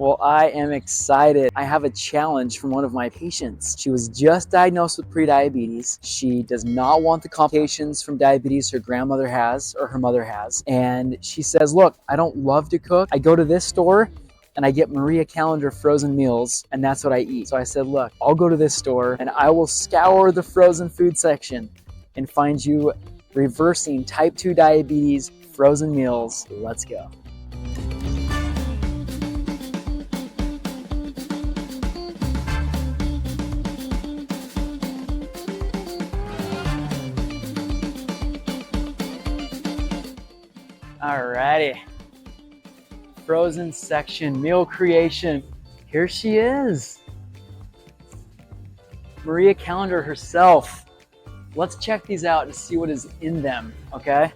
Well, I am excited. I have a challenge from one of my patients. She was just diagnosed with prediabetes. She does not want the complications from diabetes her grandmother has or her mother has. And she says, look, I don't love to cook. I go to this store and I get Marie Callender frozen meals, and that's what I eat. So I said, look, I'll go to this store and I will scour the frozen food section and find you reversing type 2 diabetes frozen meals. Let's go. Alrighty, frozen section, meal creation. Here she is, Marie Callender herself. Let's check these out to see what is in them, okay?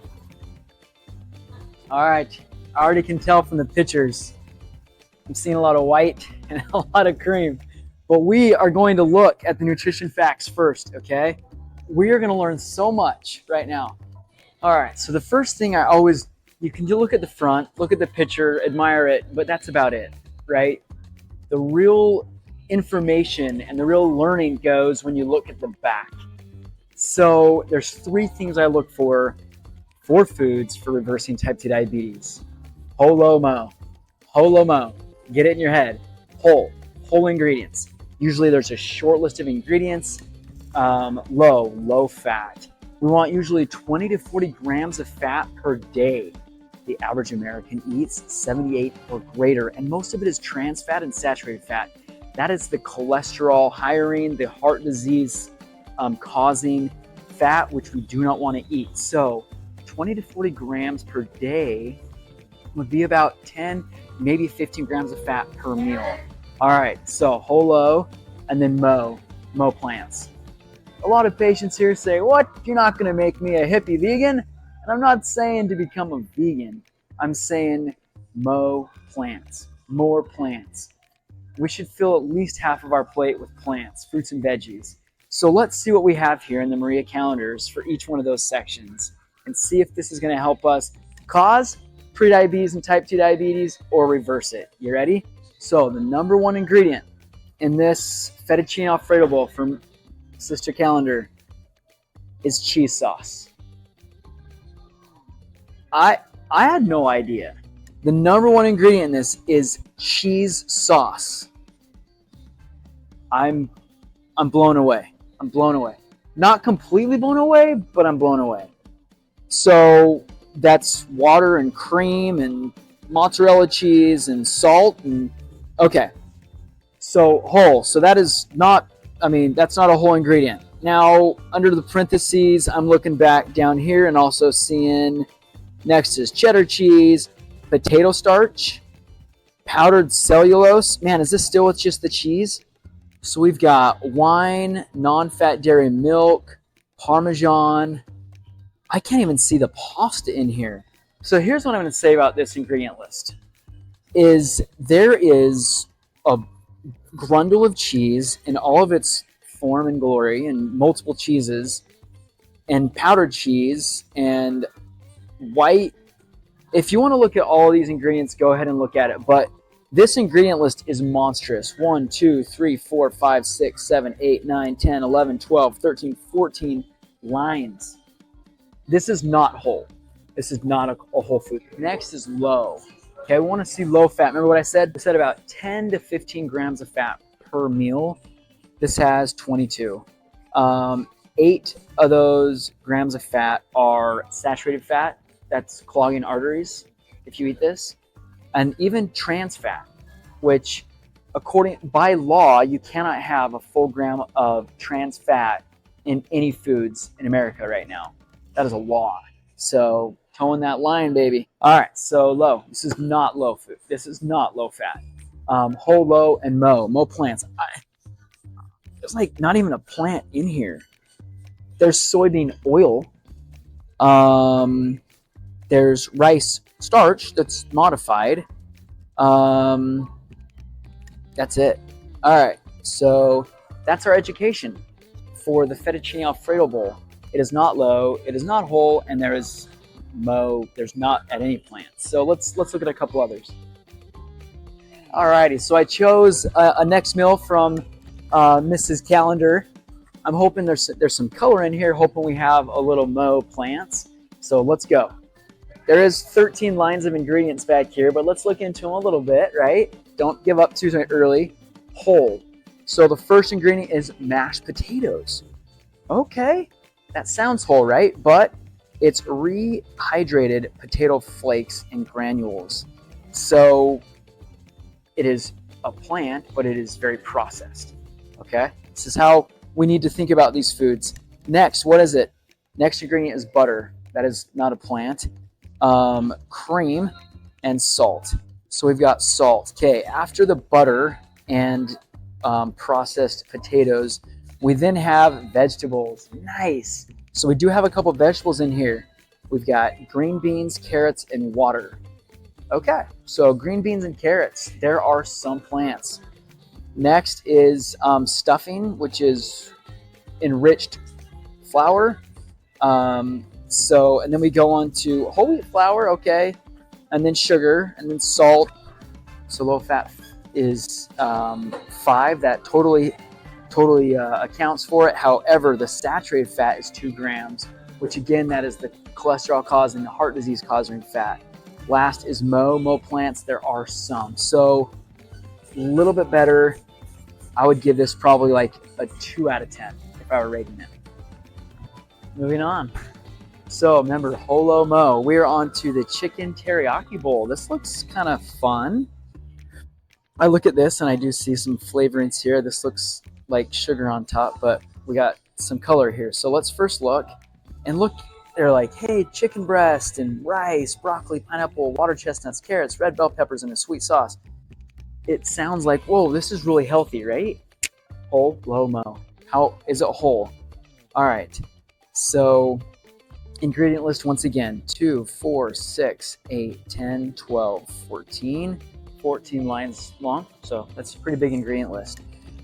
All right, I already can tell from the pictures. I'm seeing a lot of white and a lot of cream, but we are going to look at the nutrition facts first, okay? We are gonna learn so much right now. All right, so the first thing you can look at the front, look at the picture, admire it, but that's about it, right? The real information and the real learning goes when you look at the back. So there's 3 things I look for foods for reversing type 2 diabetes. Whole, low, mo. Whole, low, mo. Get it in your head. Whole ingredients. Usually there's a short list of ingredients. Low fat. We want usually 20 to 40 grams of fat per day. The average American eats 78 or greater, and most of it is trans fat and saturated fat. That is the cholesterol hiring, the heart disease causing fat, which we do not want to eat. So 20 to 40 grams per day would be about 10, maybe 15 grams of fat per meal. All right, so whole, low, and then mo plants. A lot of patients here say, what? You're not going to make me a hippie vegan? And I'm not saying to become a vegan. I'm saying mo plants, more plants. We should fill at least half of our plate with plants, fruits and veggies. So let's see what we have here in the Marie Callenders for each one of those sections and see if this is going to help us cause prediabetes and type 2 diabetes or reverse it. You ready? So the number 1 ingredient in this fettuccine alfredo bowl from Sister Callender is cheese sauce. I had no idea. The number 1 ingredient in this is cheese sauce. I'm blown away. I'm blown away. Not completely blown away, but I'm blown away. So that's water and cream and mozzarella cheese and salt and okay. So whole. So that is not, that's not a whole ingredient. Now, under the parentheses, I'm looking back down here and also seeing next is cheddar cheese, potato starch, powdered cellulose. Man, is this still with just the cheese? So we've got wine, non-fat dairy milk, Parmesan. I can't even see the pasta in here. So here's what I'm going to say about this ingredient list. There is a grundle of cheese in all of its form and glory and multiple cheeses and powdered cheese and white. If you want to look at all of these ingredients, go ahead and look at it. But this ingredient list is monstrous. 1, 2, 3, 4, 5, 6, 7, 8, 9, 10, 11, 12, 13, 14 lines. This is not whole. This is not a whole food. Next is low. Okay, we want to see low fat. Remember what I said? I said about 10 to 15 grams of fat per meal. This has 22. 8 of those grams of fat are saturated fat. That's clogging arteries if you eat this. And even trans fat, which by law, you cannot have a full gram of trans fat in any foods in America right now. That is a law. So towing that line, baby. All right, so low. This is not low food. This is not low fat. Whole, low, and mo plants. There's like not even a plant in here. There's soybean oil. There's rice starch that's modified. That's it. All right, so that's our education for the fettuccine alfredo bowl. It is not low, it is not whole, and there's not at any plant. So let's look at a couple others. Alrighty, so I chose a next meal from Mrs. Callender. I'm hoping there's some color in here, hoping we have a little Mo plants. So let's go. There is 13 lines of ingredients back here, but let's look into them a little bit, right? Don't give up too early. Whole. So the first ingredient is mashed potatoes. Okay, that sounds whole, right? But it's rehydrated potato flakes and granules. So it is a plant, but it is very processed. Okay, this is how we need to think about these foods. Next, what is it? Next ingredient is butter. That is not a plant. Cream and salt. So we've got salt. Okay, after the butter and processed potatoes, we then have vegetables. Nice. So we do have a couple of vegetables in here. We've got green beans, carrots, and water. Okay, so green beans and carrots. There are some plants. Next is stuffing, which is enriched flour. And then we go on to whole wheat flour, okay, and then sugar, and then salt. So low fat is 5. That totally accounts for it. However, the saturated fat is 2 grams, which again, that is the cholesterol causing, the heart disease causing fat. Last is Mo plants. There are some. So a little bit better. I would give this probably like a 2 out of 10 if I were rating it. Moving on. So remember, Holo Mo. We're on to the chicken teriyaki bowl. This looks kind of fun. I look at this and I do see some flavorings here. This looks like sugar on top, but we got some color here. So let's first look. They're like, hey, chicken breast and rice, broccoli, pineapple, water chestnuts, carrots, red bell peppers, and a sweet sauce. It sounds like, whoa, this is really healthy, right? Whole, low, Mo. How is it whole? All right. So ingredient list once again, 2, 4, 6, 8, 10, 12, 14. 14 lines long. So that's a pretty big ingredient list.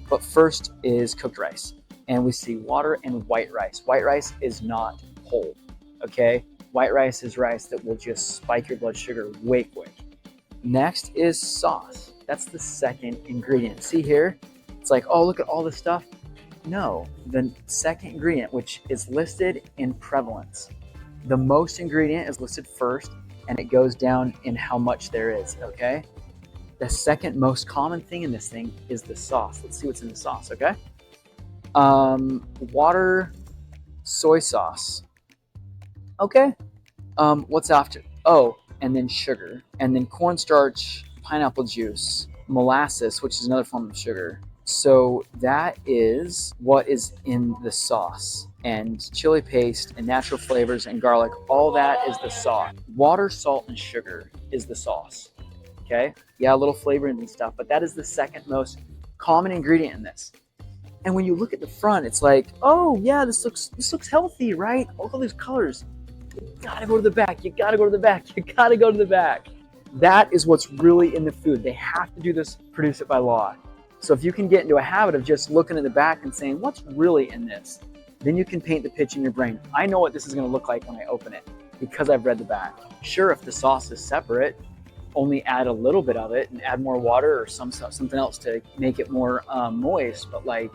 But first is cooked rice. And we see water and white rice. White rice is not whole. Okay, white rice is rice that will just spike your blood sugar way quick. Next is sauce. That's the second ingredient. See here? It's like, oh, look at all this stuff. No, the second ingredient, which is listed in prevalence. The most ingredient is listed first, and it goes down in how much there is, okay? The second most common thing in this thing is the sauce. Let's see what's in the sauce, okay? Water, soy sauce. Okay. What's after? Oh, and then sugar, and then cornstarch, pineapple juice, molasses, which is another form of sugar. So that is what is in the sauce. And chili paste and natural flavors and garlic, all that is the sauce. Water, salt, and sugar is the sauce. Okay? Yeah, a little flavorings and stuff, but that is the second most common ingredient in this. And when you look at the front, it's like, oh yeah, this looks healthy, right? All these colors. You gotta go to the back. You gotta go to the back. You gotta go to the back. That is what's really in the food. They have to do this, produce it by law. So if you can get into a habit of just looking at the back and saying, what's really in this? Then you can paint the picture in your brain. I know what this is gonna look like when I open it because I've read the back. Sure, if the sauce is separate, only add a little bit of it and add more water or something else to make it more moist. But like,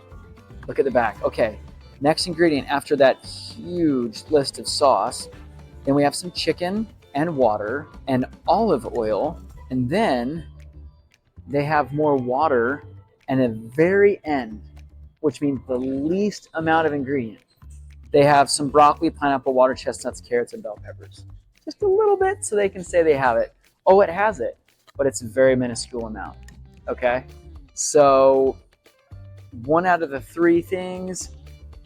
look at the back. Okay, next ingredient after that huge list of sauce. Then we have some chicken and water and olive oil. And then they have more water and at the very end, which means the least amount of ingredient, they have some broccoli, pineapple, water chestnuts, carrots, and bell peppers. Just a little bit so they can say they have it. Oh, it has it, but it's a very minuscule amount, okay? So 1 out of the 3 things,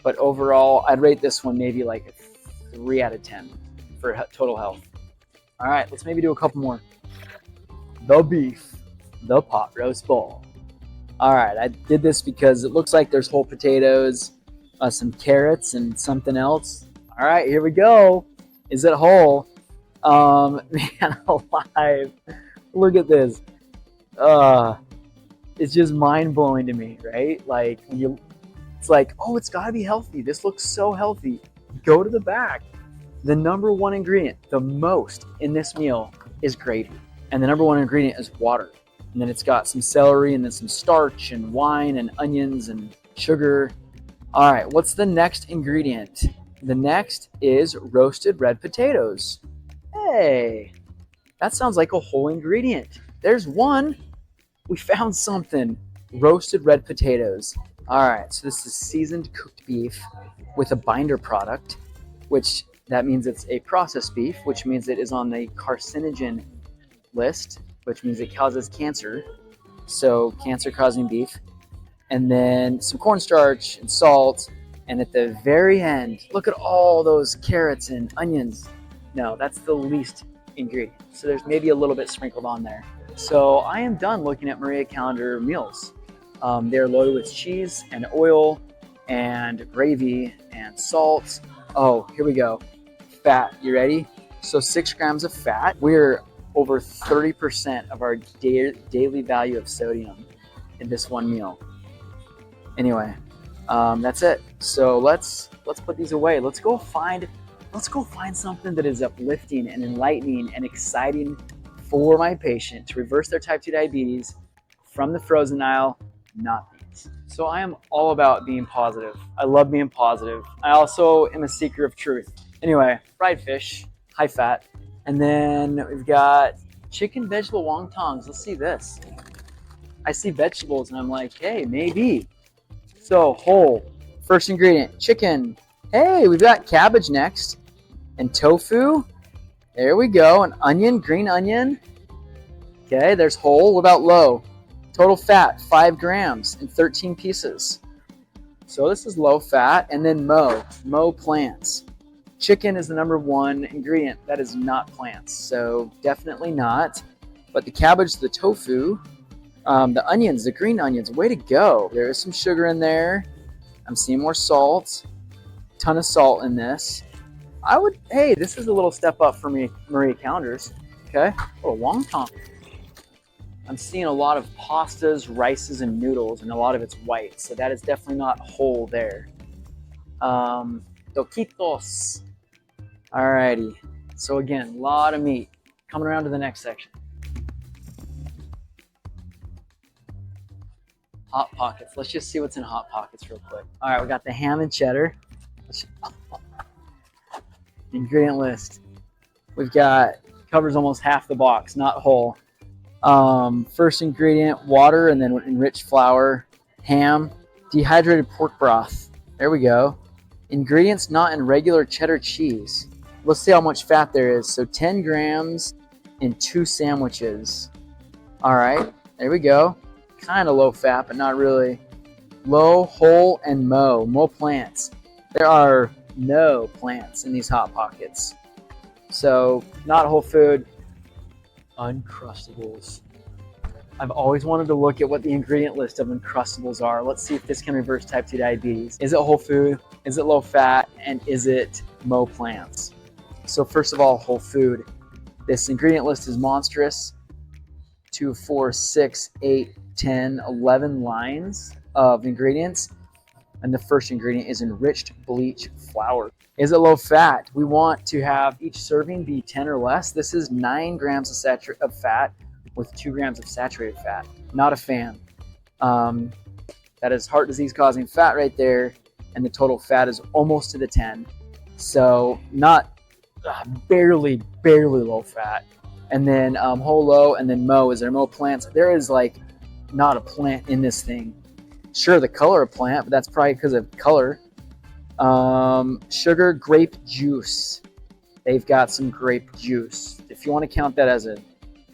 but overall, I'd rate this one maybe like a 3 out of 10 for total health. All right, let's maybe do a couple more. The beef, the pot roast bowl. All right, I did this because it looks like there's whole potatoes, some carrots, and something else. All right, here we go. Is it whole? Man alive. Look at this. It's just mind-blowing to me, right? Like, it's like, oh, it's gotta be healthy. This looks so healthy. Go to the back. The number 1 ingredient, the most in this meal, is gravy. And the number 1 ingredient is water. And then it's got some celery and then some starch and wine and onions and sugar. All right, what's the next ingredient? The next is roasted red potatoes. Hey, that sounds like a whole ingredient. There's one. We found something. Roasted red potatoes. All right, so this is seasoned cooked beef with a binder product, which that means it's a processed beef, which means it is on the carcinogen list, which means it causes cancer. So cancer-causing beef. And then some cornstarch and salt. And at the very end, look at all those carrots and onions. No, that's the least ingredient. So there's maybe a little bit sprinkled on there. So I am done looking at Marie Callender meals. They're loaded with cheese and oil and gravy and salt. Oh, here we go. Fat, you ready? So 6 grams of fat. We're over 30% of our daily value of sodium in this one meal. Anyway, that's it. So let's put these away. Let's go find something that is uplifting and enlightening and exciting for my patient to reverse their type 2 diabetes from the frozen aisle, not these. So I am all about being positive. I love being positive. I also am a seeker of truth. Anyway, fried fish, high fat. And then we've got chicken vegetable wontons. Let's see this. I see vegetables and I'm like, hey, maybe. So whole, first ingredient, chicken. Hey, we've got cabbage next. And tofu. There we go. An onion, green onion. Okay, there's whole. What about low? Total fat, 5 grams and 13 pieces. So this is low fat. And then mo plants. Chicken is the number 1 ingredient. That is not plants, so definitely not. But the cabbage, the tofu, the onions, the green onions, way to go. There is some sugar in there. I'm seeing more salt. Ton of salt in this. Hey, this is a little step up for me, Marie Callender's. Okay, a little wonton. I'm seeing a lot of pastas, rices, and noodles, and a lot of it's white, so that is definitely not whole there. Taquitos. Alrighty, so again, a lot of meat. Coming around to the next section. Hot Pockets. Let's just see what's in Hot Pockets real quick. All right, we got the ham and cheddar. Ingredient list. We've got, covers almost half the box, not whole. First ingredient, water and then enriched flour. Ham, dehydrated pork broth. There we go. Ingredients not in regular cheddar cheese. Let's see how much fat there is. So 10 grams in 2 sandwiches. All right, there we go. Kind of low fat, but not really. Low, whole, and mo plants. There are no plants in these Hot Pockets. So not whole food. Uncrustables. I've always wanted to look at what the ingredient list of Uncrustables are. Let's see if this can reverse type 2 diabetes. Is it whole food? Is it low fat? And is it mo plants? So first of all, whole food. This ingredient list is monstrous. 2, 4, 6, 8, 10, 11 lines of ingredients. And the first ingredient is enriched bleach flour. Is it low fat? We want to have each serving be 10 or less. This is 9 grams of fat with 2 grams of saturated fat. Not a fan. That is heart disease causing fat right there. And the total fat is almost to the 10. So not barely low fat. And then whole, low, and then mo. Is there mo plants? There is like not a plant in this thing. Sure, the color of plant, but that's probably because of color. Sugar, grape juice. They've got some grape juice. If you want to count that as a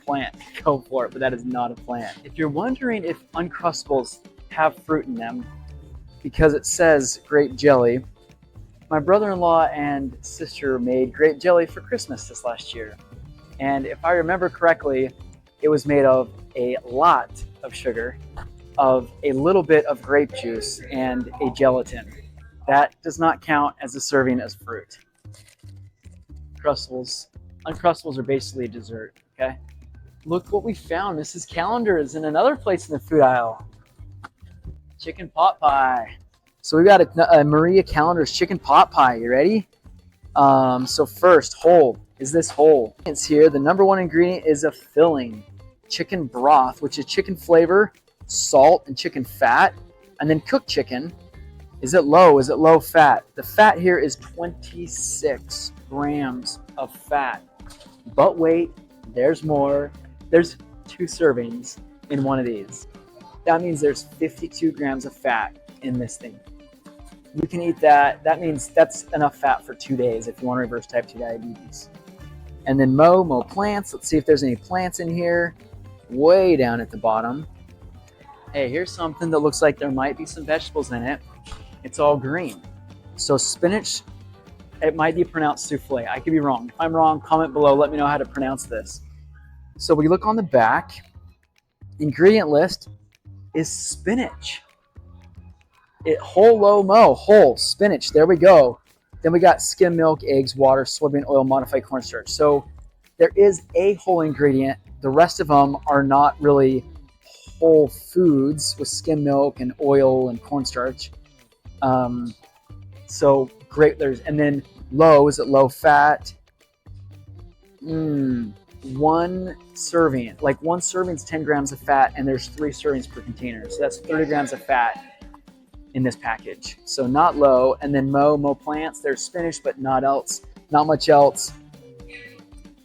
plant, go for it, but that is not a plant. If you're wondering if Uncrustables have fruit in them, because it says grape jelly, my brother-in-law and sister made grape jelly for Christmas this last year. And if I remember correctly, it was made of a lot of sugar, of a little bit of grape juice, and a gelatin. That does not count as a serving as fruit. Uncrustables are basically a dessert, okay? Look what we found. Mrs. Callender is in another place in the food aisle. Chicken pot pie. So we got a Marie Callender's chicken pot pie. You ready? So first, whole. Is this whole? It's here. The number 1 ingredient is a filling. chicken broth, which is chicken flavor, salt, and chicken fat. And then cooked chicken. Is it low? Is it low fat? The fat here is 26 grams of fat. But wait, there's more. There's 2 servings in one of these. That means there's 52 grams of fat in this thing. You can eat that. That means that's enough fat for 2 days if you want to reverse type 2 diabetes. And then Mo plants. Let's see if there's any plants in here. Way down at the bottom. Hey, here's something that looks like there might be some vegetables in it. It's all green. So spinach, it might be pronounced souffle. I could be wrong. If I'm wrong, comment below. Let me know how to pronounce this. So we look on the back. Ingredient list is spinach. Whole, low, Mo, whole, spinach. There we go. Then we got skim milk, eggs, water, soybean oil, modified cornstarch. So there is a whole ingredient. The rest of them are not really whole foods with skim milk and oil and cornstarch. So great. And then low, is it low fat? 1 serving. Like 1 serving is 10 grams of fat, and there's 3 servings per container. So that's 30 grams of fat in this package. So not low. And then Mo plants, there's spinach, but not much else.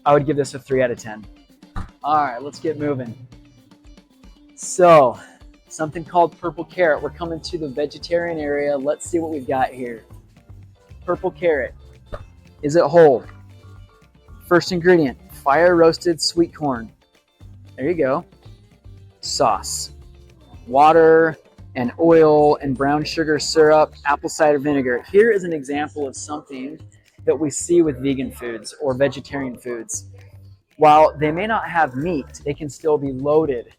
I would give this a 3 out of 10. All right, let's get moving. So something called purple carrot. We're coming to the vegetarian area. Let's see what we've got here. Purple carrot. Is it whole? First ingredient, fire roasted sweet corn. There you go. Sauce. Water and oil and brown sugar syrup, apple cider vinegar. Here is an example of something that we see with vegan foods or vegetarian foods. While they may not have meat, they can still be loaded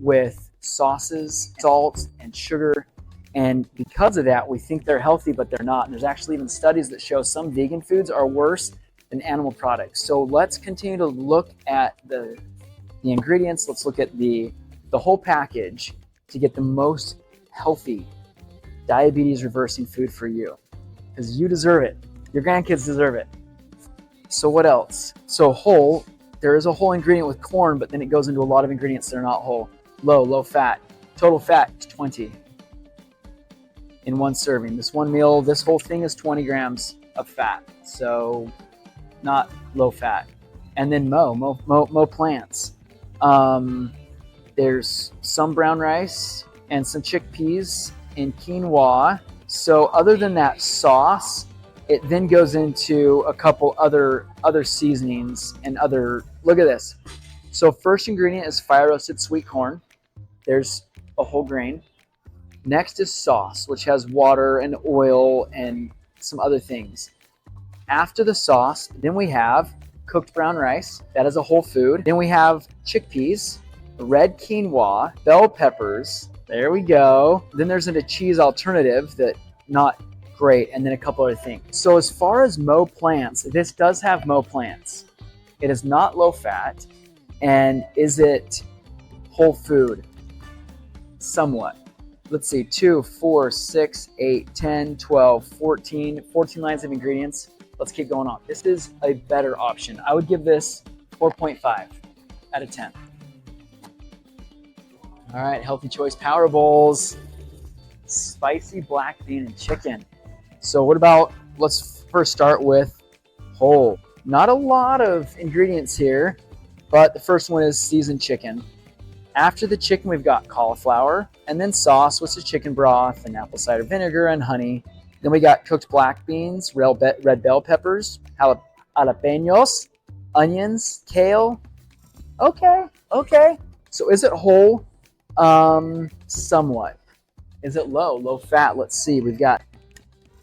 with sauces, salt, and sugar. And because of that, we think they're healthy, but they're not. And there's actually even studies that show some vegan foods are worse than animal products. So let's continue to look at the ingredients. Let's look at the whole package to get the most healthy diabetes reversing food for you, because you deserve it. Your grandkids deserve it. So what else? So whole, there is a whole ingredient with corn, but then it goes into a lot of ingredients that are not whole. Low fat. Total fat is 20 in 1 serving. This one meal, this whole thing is 20 grams of fat. So not low fat. And then Mo plants. There's some brown rice and some chickpeas and quinoa. So other than that sauce, it then goes into a couple other seasonings and look at this. So first ingredient is fire roasted sweet corn. There's a whole grain. Next is sauce, which has water and oil and some other things. After the sauce, then we have cooked brown rice. That is a whole food. Then we have chickpeas, red quinoa, bell peppers. There we go. Then there's a cheese alternative that not great, and then a couple other things. So as far as Mo plants, this does have Mo plants. It is not low fat. And is it whole food? Somewhat. Let's see, 2, 4, 6, 8, 10, 12, 14 lines of ingredients. Let's keep going on. This is a better option. I would give this 4.5 out of 10. All right, Healthy Choice Power Bowls. Spicy black bean and chicken. So what about, let's first start with whole. Not a lot of ingredients here, but the first one is seasoned chicken. After the chicken, we've got cauliflower, and then sauce, which is chicken broth and apple cider vinegar and honey. Then we got cooked black beans, red bell peppers, jalapenos, onions, kale. Okay. So is it whole? Somewhat. Is it low fat? Let's see. We've got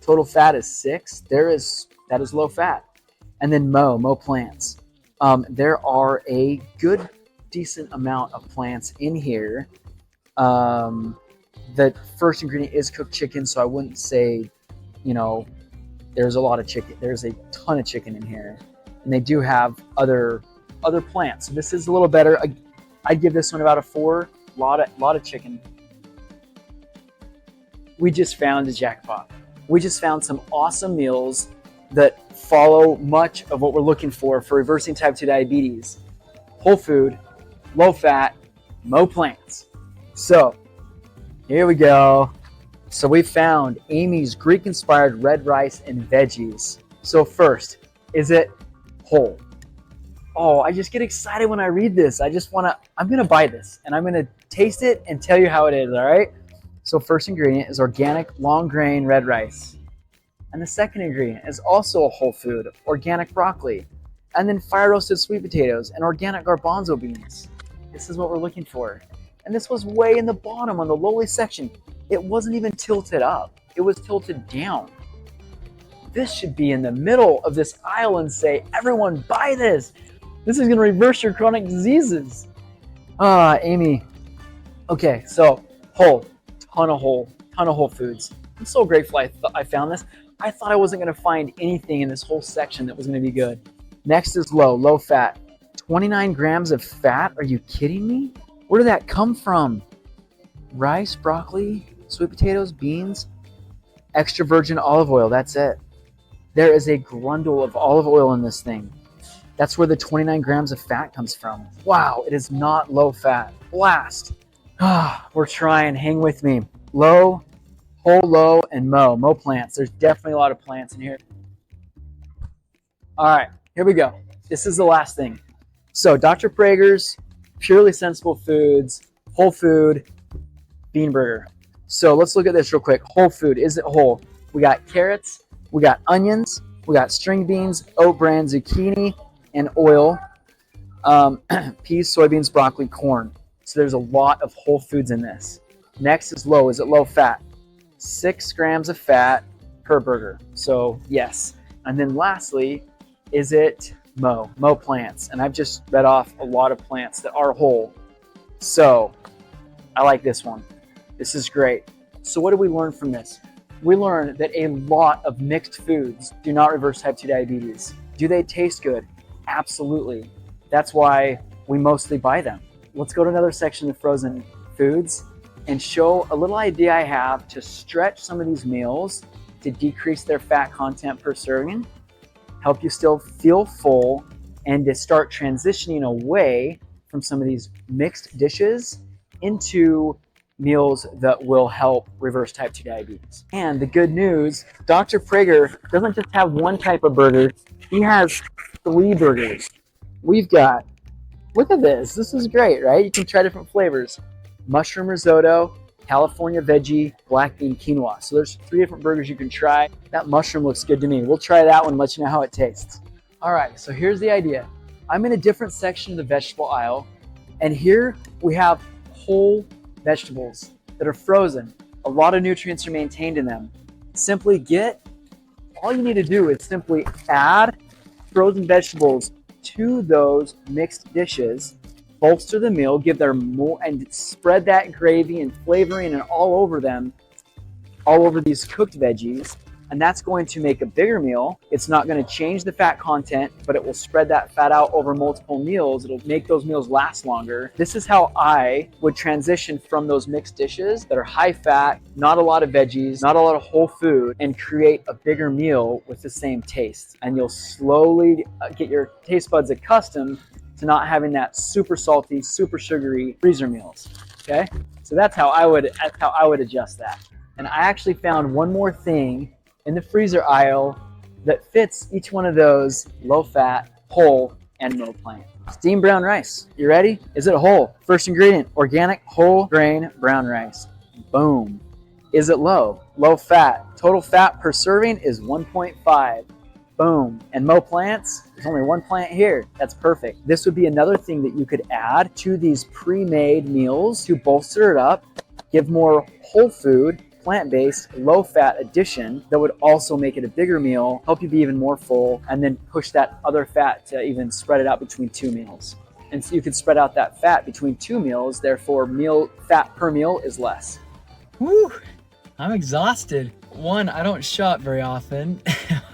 total fat is 6. That is low fat. And then Mo plants. There are a good, decent amount of plants in here. The first ingredient is cooked chicken, so I wouldn't say, there's a lot of chicken. There's a ton of chicken in here, and they do have other plants. So this is a little better. I'd give this one about a 4. Lot of chicken. We just found a jackpot. We just found some awesome meals that follow much of what we're looking for reversing type 2 diabetes. Whole food, low fat, mo plants. So here we go. So we found Amy's Greek-inspired red rice and veggies. So first, is it whole? Oh, I just get excited when I read this. I'm gonna buy this and I'm gonna taste it and tell you how it is, all right? So first ingredient is organic long grain red rice. And the second ingredient is also a whole food, organic broccoli. And then fire roasted sweet potatoes and organic garbanzo beans. This is what we're looking for. And this was way in the bottom on the lowly section. It wasn't even tilted up. It was tilted down. This should be in the middle of this aisle and say, everyone buy this. This is gonna reverse your chronic diseases. Amy. Okay, so whole, ton of whole foods. I'm so grateful I found this. I thought I wasn't gonna find anything in this whole section that was gonna be good. Next is low fat. 29 grams of fat, are you kidding me? Where did that come from? Rice, broccoli, sweet potatoes, beans, extra virgin olive oil, that's it. There is a grundle of olive oil in this thing. That's where the 29 grams of fat comes from. Wow, it is not low fat. Blast. We're trying, hang with me. Low, whole, low, and mo plants. There's definitely a lot of plants in here. All right, here we go. This is the last thing. So Dr. Prager's Purely Sensible Foods, whole food, bean burger. So let's look at this real quick. Whole food, is it whole? We got carrots, we got onions, we got string beans, oat bran, zucchini, and oil, peas, soybeans, broccoli, corn. So there's a lot of whole foods in this. Next is low. Is it low fat? 6 grams of fat per burger. So yes. And then lastly, is it mo plants? And I've just read off a lot of plants that are whole. So I like this one. This is great. So what do we learn from this? We learn that a lot of mixed foods do not reverse type 2 diabetes. Do they taste good? Absolutely. That's why we mostly buy them. Let's go to another section of frozen foods and show a little idea I have to stretch some of these meals to decrease their fat content per serving, help you still feel full, and to start transitioning away from some of these mixed dishes into meals that will help reverse type 2 diabetes. And the good news, Dr. Prager doesn't just have one type of burger, he has 3 burgers. We've got, look at this, this is great, right? You can try different flavors. Mushroom risotto, California veggie, black bean quinoa. So there's 3 different burgers you can try. That mushroom looks good to me. We'll try that one and let you know how it tastes. All right, so here's the idea. I'm in a different section of the vegetable aisle, and here we have whole vegetables that are frozen. A lot of nutrients are maintained in them. All you need to do is simply add frozen vegetables to those mixed dishes, bolster the meal, give them more, and spread that gravy and flavoring and all over them, all over these cooked veggies. And that's going to make a bigger meal. It's not going to change the fat content, but it will spread that fat out over multiple meals. It'll make those meals last longer. This is how I would transition from those mixed dishes that are high fat, not a lot of veggies, not a lot of whole food, and create a bigger meal with the same taste. And you'll slowly get your taste buds accustomed to not having that super salty, super sugary freezer meals. Okay? So that's how I would adjust that. And I actually found one more thing in the freezer aisle that fits each one of those low fat, whole, and no plant. Steamed brown rice. You ready? Is it whole? First ingredient, organic whole grain brown rice. Boom. Is it low? Low fat. Total fat per serving is 1.5. Boom. And mo plants, there's only 1 plant here. That's perfect. This would be another thing that you could add to these pre-made meals to bolster it up, give more whole food, plant-based, low-fat addition that would also make it a bigger meal, help you be even more full, and then push that other fat to even spread it out between 2 meals. And so you could spread out that fat between 2 meals, therefore fat per meal is less. Whew, I'm exhausted. 1, I don't shop very often.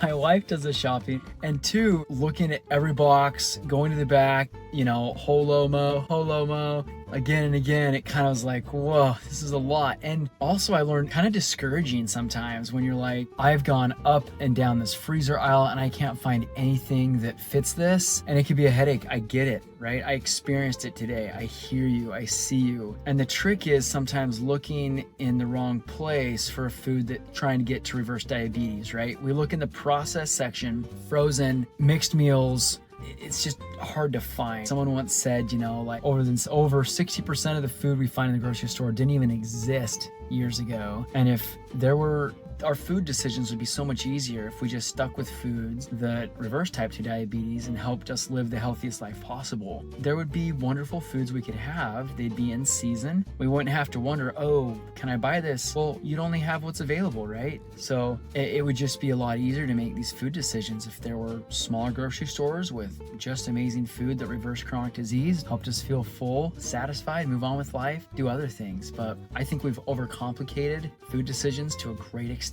My wife does the shopping. And 2, looking at every box, going to the back, you know, holomo, again and again, it kind of was like, whoa, this is a lot. And also I learned kind of discouraging sometimes when you're like, I've gone up and down this freezer aisle and I can't find anything that fits this. And it could be a headache. I get it, right? I experienced it today. I hear you, I see you. And the trick is sometimes looking in the wrong place for a food that trying to get to reverse diabetes, right? We look in the processed section, frozen, mixed meals, it's just hard to find. Someone once said, you know, like over 60% of the food we find in the grocery store didn't even exist years ago. And if there were, our food decisions would be so much easier if we just stuck with foods that reverse type 2 diabetes and helped us live the healthiest life possible. There would be wonderful foods we could have. They'd be in season. We wouldn't have to wonder, oh, can I buy this? Well, you'd only have what's available, right? So it would just be a lot easier to make these food decisions if there were smaller grocery stores with just amazing food that reversed chronic disease, helped us feel full, satisfied, move on with life, do other things. But I think we've overcomplicated food decisions to a great extent.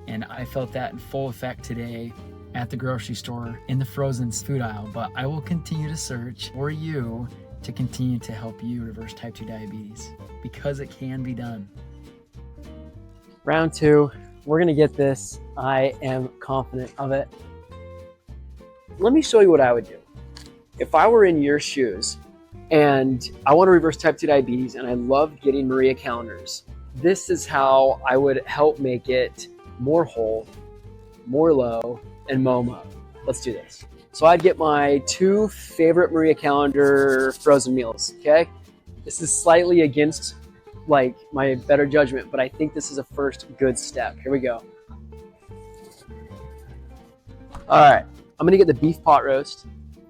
And I felt that in full effect today at the grocery store in the frozen food aisle. But I will continue to search for you to continue to help you reverse type 2 diabetes, because it can be done. Round 2, we're gonna get this. I am confident of it. Let me show you what I would do. If I were in your shoes and I want to reverse type 2 diabetes and I love getting Marie Callender's, this is how I would help make it more whole, more low, and MOMA. Let's do this. So I'd get my 2 favorite Marie Callender frozen meals, okay? This is slightly against like my better judgment, but I think this is a first good step. Here we go. All right, I'm gonna get the beef pot roast,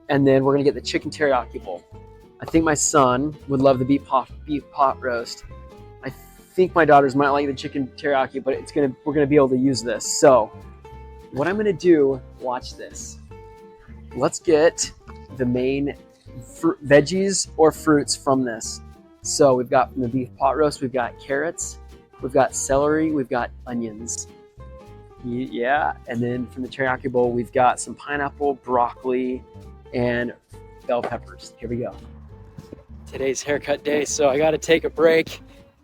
and then we're gonna get the chicken teriyaki bowl. I think my son would love the beef pot roast. I think my daughters might like the chicken teriyaki, but we're gonna be able to use this. So what I'm gonna do, watch this. Let's get the main veggies or fruits from this. So we've got from the beef pot roast, we've got carrots, we've got celery, we've got onions. Yeah, and then from the teriyaki bowl, we've got some pineapple, broccoli, and bell peppers. Here we go. Today's haircut day, so I gotta take a break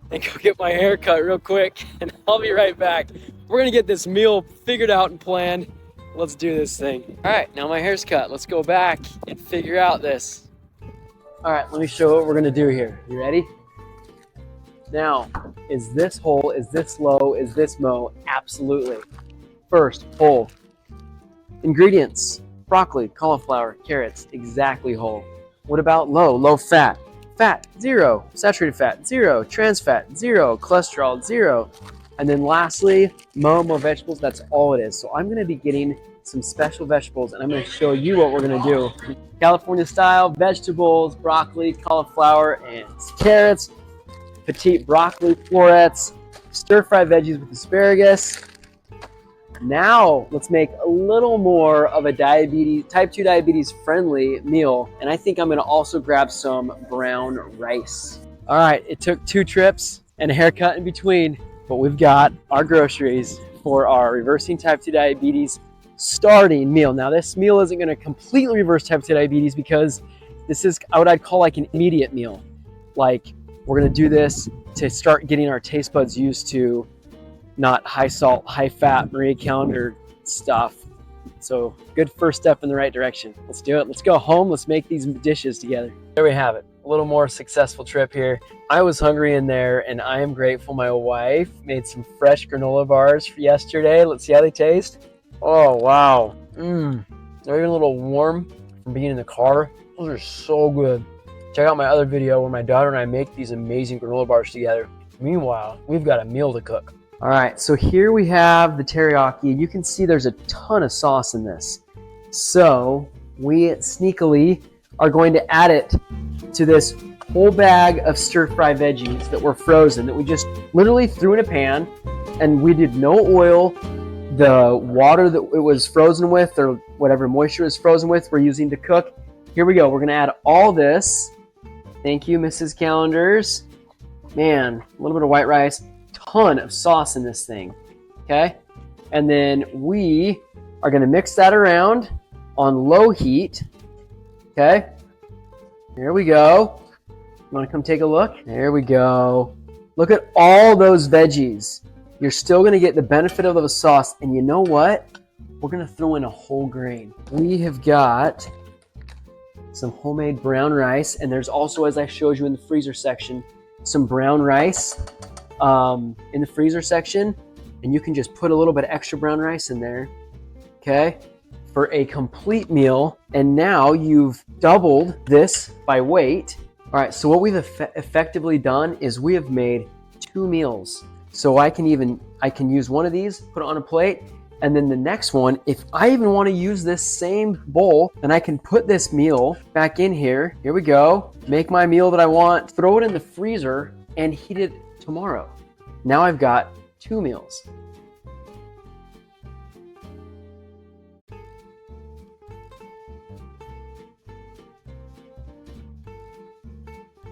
and go get my hair cut real quick, and I'll be right back. We're gonna get this meal figured out and planned. Let's do this thing. All right, now my hair's cut. Let's go back and figure out this. All right, let me show what we're gonna do here. You ready? Now, is this whole, is this low, is this mo? Absolutely. First, whole. Ingredients: broccoli, cauliflower, carrots, exactly whole. What about low? Low fat. Fat, 0. Saturated fat, 0. Trans fat, 0. Cholesterol, 0. And then lastly, mo vegetables, that's all it is. So I'm gonna be getting some special vegetables, and I'm gonna show you what we're gonna do. California style vegetables: broccoli, cauliflower, and carrots. Petite broccoli florets, stir-fried veggies with asparagus. Now let's make a little more of a type 2 diabetes friendly meal, and I think I'm gonna also grab some brown rice. All right, it took 2 trips and a haircut in between, but we've got our groceries for our reversing type 2 diabetes starting meal. Now this meal isn't gonna completely reverse type 2 diabetes because this is what I'd call like an immediate meal. Like, we're gonna do this to start getting our taste buds used to not high salt, high fat Marie Callender stuff. So good first step in the right direction. Let's do it. Let's go home. Let's make these dishes together. There we have it. A little more successful trip here. I was hungry in there, and I am grateful my wife made some fresh granola bars for yesterday. Let's see how they taste. Oh, wow. They're even a little warm from being in the car. Those are so good. Check out my other video where my daughter and I make these amazing granola bars together. Meanwhile, we've got a meal to cook. All right, so here we have the teriyaki. You can see there's a ton of sauce in this. So we sneakily are going to add it to this whole bag of stir-fry veggies that were frozen, that we just literally threw in a pan, and we did no oil. The water that it was frozen with, or whatever moisture is frozen with, we're using to cook. Here we go. We're gonna add all this. Thank you, Mrs. Callender's. Man, a little bit of white rice. Ton of sauce in this thing, okay? And then we are gonna mix that around on low heat, okay? Here we go. You wanna come take a look? There we go. Look at all those veggies. You're still gonna get the benefit of the sauce. And you know what? We're gonna throw in a whole grain. We have got some homemade brown rice. And there's also, as I showed you in the freezer section, some brown rice in the freezer section. And you can just put a little bit of extra brown rice in there, okay? For a complete meal. And now you've doubled this by weight. All right, so what we've effectively done is we have made 2 meals. So I can use one of these, put it on a plate, and then the next one, if I even want to use this same bowl, then I can put this meal back in here. Here we go. Make my meal that I want, throw it in the freezer, and heat it tomorrow. Now I've got 2 meals.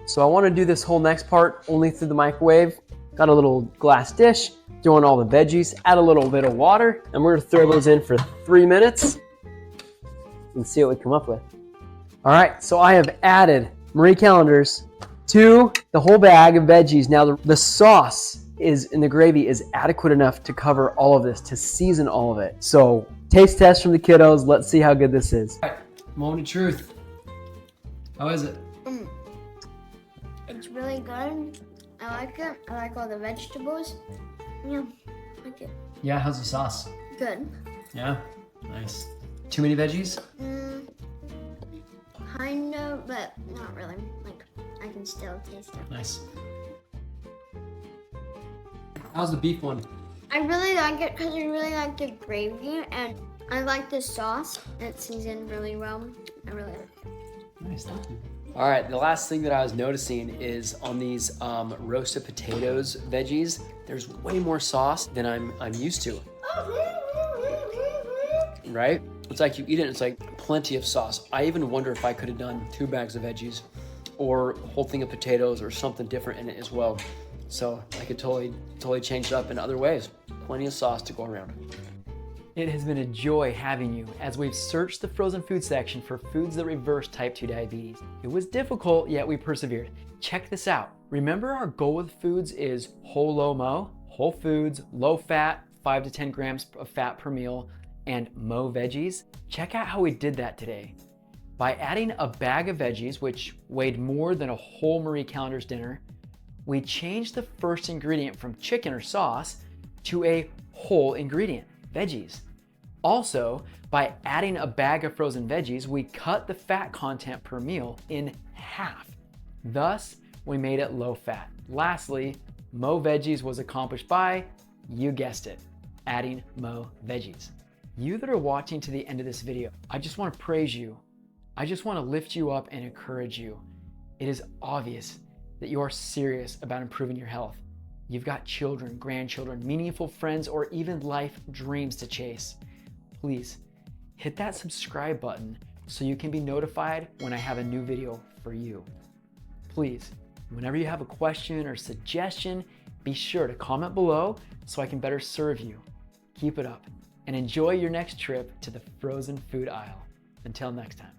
So I want to do this whole next part only through the microwave. Got a little glass dish, throw in all the veggies, add a little bit of water, and we're gonna throw those in for 3 minutes and see what we come up with. All right, so I have added Marie Callender's to the whole bag of veggies. Now the sauce in the gravy is adequate enough to cover all of this, to season all of it. So taste test from the kiddos. Let's see how good this is. All right, moment of truth. How is it? It's really good. I like it. I like all the vegetables. Yeah, I like it. Yeah, how's the sauce? Good. Yeah, nice. Too many veggies? Kind of, but not really. Like, I can still taste it. Nice. How's the beef one? I really like it because I really like the gravy, and I like the sauce. It's seasoned really well. I really like it. Nice, thank you. All right, the last thing that I was noticing is on these roasted potatoes veggies, there's way more sauce than I'm used to. Right? It's like you eat it and it's like plenty of sauce. I even wonder if I could have done 2 bags of veggies or a whole thing of potatoes or something different in it as well. So I could totally change it up in other ways. Plenty of sauce to go around. It has been a joy having you as we've searched the frozen food section for foods that reverse type 2 diabetes. It was difficult, yet we persevered. Check this out. Remember our goal with foods is whole low mo, whole foods, low fat, 5 to 10 grams of fat per meal, and mo veggies. Check out how we did that today. By adding a bag of veggies, which weighed more than a whole Marie Callender's dinner, we changed the first ingredient from chicken or sauce to a whole ingredient, veggies. Also, by adding a bag of frozen veggies, we cut the fat content per meal in half. Thus, we made it low fat. Lastly, mo veggies was accomplished by, you guessed it, adding mo veggies. You that are watching to the end of this video, I just want to praise you. I just want to lift you up and encourage you. It is obvious that you are serious about improving your health. You've got children, grandchildren, meaningful friends, or even life dreams to chase. Please hit that subscribe button so you can be notified when I have a new video for you. Please, whenever you have a question or suggestion, be sure to comment below so I can better serve you. Keep it up and enjoy your next trip to the frozen food aisle. Until next time.